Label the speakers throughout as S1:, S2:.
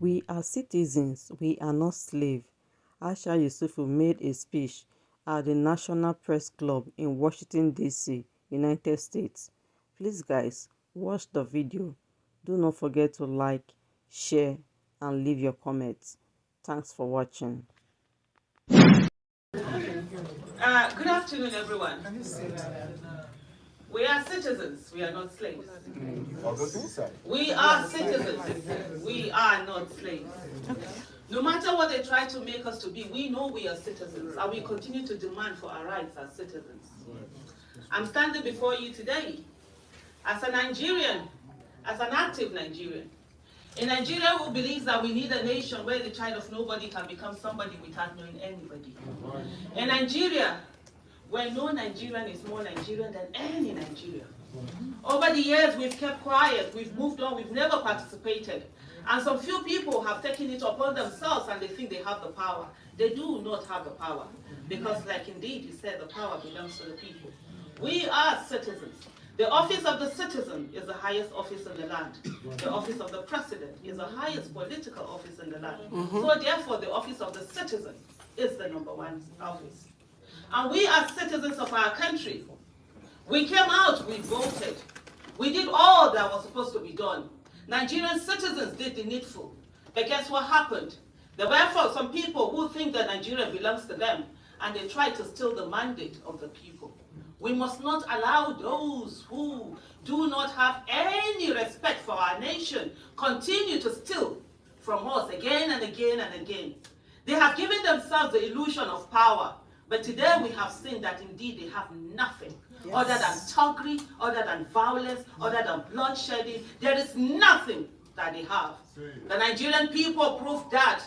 S1: We are citizens, we are not slaves. Aisha Yesufu made a speech at the National Press Club in Washington, D.C., United States. Please guys, watch the video. Do not forget to like, share, and leave your comments. Thanks for watching.
S2: Good afternoon, everyone. We are citizens, we are not slaves. We are citizens, we are not slaves. No matter what they try to make us to be, we know we are citizens, and we continue to demand for our rights as citizens. I'm standing before you today as a Nigerian, as an active Nigerian. A Nigeria who believes that we need a nation where the child of nobody can become somebody without knowing anybody. A Nigeria where no Nigerian is more Nigerian than any Nigerian. Over the years, we've kept quiet, we've moved on, we've never participated. And some few people have taken it upon themselves and they think they have the power. They do not have the power. Because like indeed you said, the power belongs to the people. We are citizens. The office of the citizen is the highest office in the land. The office of the president is the highest political office in the land. So therefore, the office of the citizen is the #1 office. And we are citizens of our country. We came out, we voted. We did all that was supposed to be done. Nigerian citizens did the needful. But guess what happened? There were some people who think that Nigeria belongs to them, and they tried to steal the mandate of the people. We must not allow those who do not have any respect for our nation continue to steal from us again and again and again. They have given themselves the illusion of power. But today we have seen that indeed they have nothing other than thuggery, other than violence, other than bloodshedding. There is nothing that they have. The Nigerian people proved that.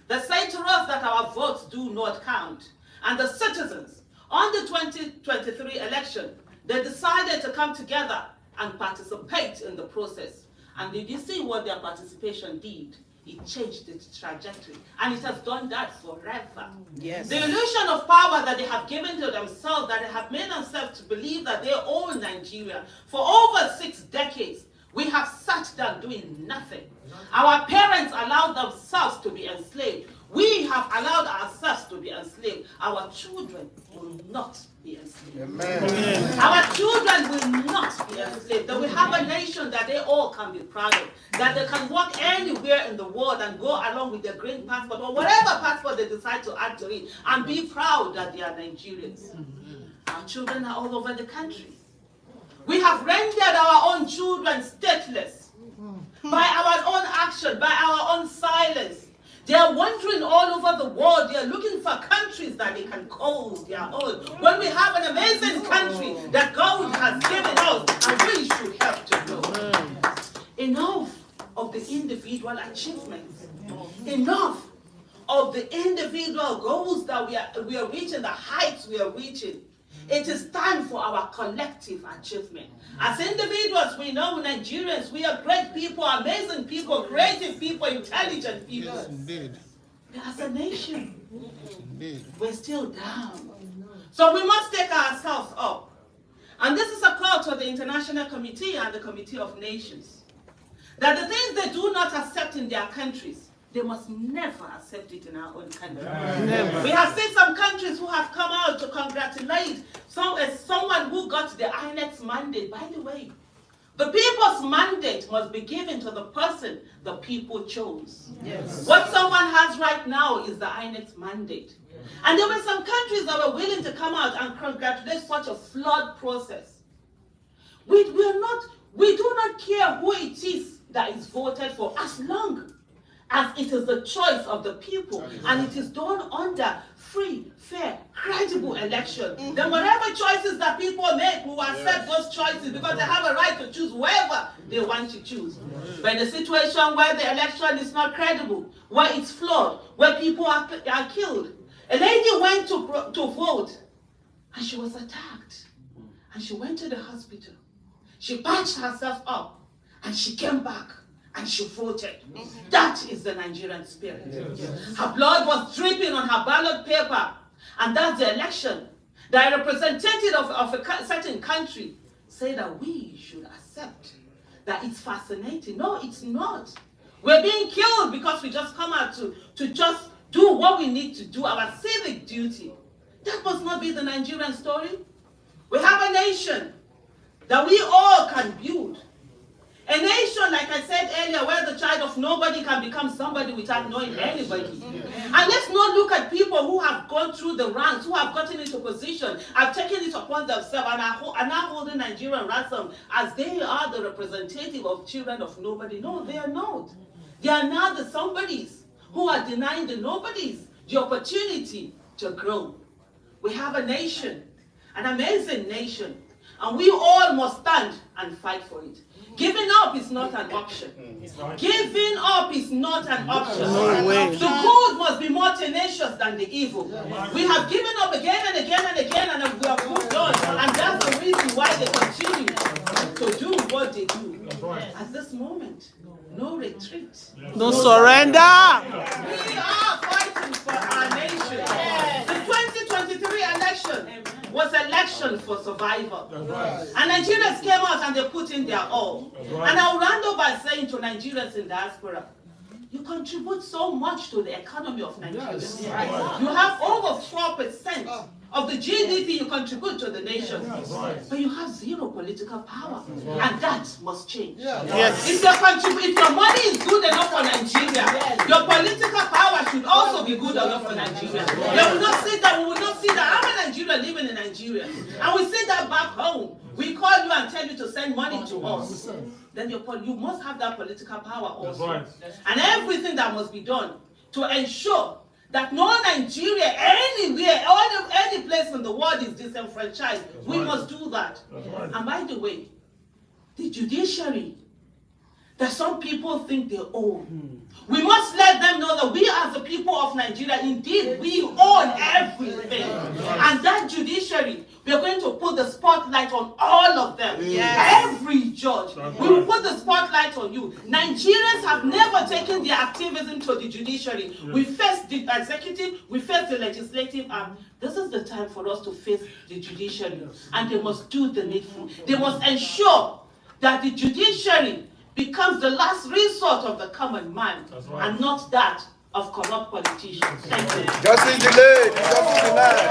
S2: They say to us that our votes do not count. And the citizens, on the 2023 election, they decided to come together and participate in the process. And did you see what their participation did? It changed its trajectory, and it has done that forever. Yes. The illusion of power that they have given to themselves, that they have made themselves to believe that they own Nigeria. For over 6 decades, we have sat down doing nothing. Our parents allowed themselves to be enslaved. We have allowed ourselves to be enslaved. Our children will not be enslaved. Amen. Our children will not be enslaved. That we have a nation that they all can be proud of. That they can walk anywhere in the world and go along with their green passport or whatever passport they decide to add to it and be proud that they are Nigerians. Our children are all over the country. We have rendered our own children stateless by our own action, by our own silence. They are wandering all over the world. They are looking for countries that they can call their own. When we have an amazing country that God has given us, and we should help to grow. Enough of the individual achievements. Enough of the individual goals that we are reaching, the heights we are reaching. It is time for our collective achievement. As individuals, we know Nigerians, we are great people, amazing people, creative people, intelligent people.
S3: Yes, indeed.
S2: But as a nation,
S3: Indeed.
S2: we're still down. So we must take ourselves up. And this is a call to the International Committee and the Committee of Nations. That the things they do not accept in their countries, they must never accept it in our own country. Never. We have seen some countries who have come out to congratulate someone who got the INEC's mandate. By the way, the people's mandate must be given to the person the people chose. Yes. What someone has right now is the INEC's mandate. And there were some countries that were willing to come out and congratulate such a flawed process. We do not care who it is that is voted for, as long as it is the choice of the people and it is done under free, fair, credible election. Then whatever choices that people make, we will accept those choices because they have a right to choose whoever they want to choose. But in a situation where the election is not credible, where it's flawed, where people are killed, a lady went to vote and she was attacked. And she went to the hospital. She patched herself up and she came back. And she voted. That is the Nigerian spirit. Her blood was dripping on her ballot paper. And that's the election. The representative of a certain country say that we should accept that it's fascinating. No, it's not. We're being killed because we just come out to just do what we need to do, our civic duty. That must not be the Nigerian story. We have a nation that we all can build. A nation, like I said earlier, where the child of nobody can become somebody without knowing anybody. And let's not look at people who have gone through the ranks, who have gotten into position, have taken it upon themselves, and are now holding Nigerian ransom as they are the representative of children of nobody. No, they are not. They are now the somebodies who are denying the nobodies the opportunity to grow. We have a nation, an amazing nation, and we all must stand and fight for it. Giving up is not an option. Giving up is not an option.
S1: No way.
S2: The good must be more tenacious than the evil. We have given up again and again and again, and we have moved on. And that's the reason why they continue to do what they do. At this moment, no retreat.
S1: No surrender.
S2: We are fighting for our nation. The 2023 election was election for survival. And Nigerians came out and they put in their all. And I'll round up by saying to Nigerians in diaspora, you contribute so much to the economy of Nigeria. You have over 4% of the GDP you contribute to the nation. But you have zero political power. And that must change. If your money is good enough for Nigeria, your political power should also be good enough for Nigeria. We will not see that I'm a Nigerian living in Nigeria. And we see that back home. We call you and tell you to send money to us. Then you must have that political power also. And everything that must be done to ensure that no Nigeria, anywhere, any place in the world is disenfranchised. We must do that. And by the way, the judiciary that some people think they own, we must let them know that we as the people of Nigeria, indeed, we own everything. And that judiciary, we are going to put the spotlight on all of them. Every judge. We will put the spotlight on you. Nigerians have never taken their activism to the judiciary. We face the executive, we face the legislative arm. This is the time for us to face the judiciary. And they must do the needful. They must ensure that the judiciary becomes the last resort of the common man, and not that of corrupt politicians. Thank you.
S3: Justice delayed. Justice denied.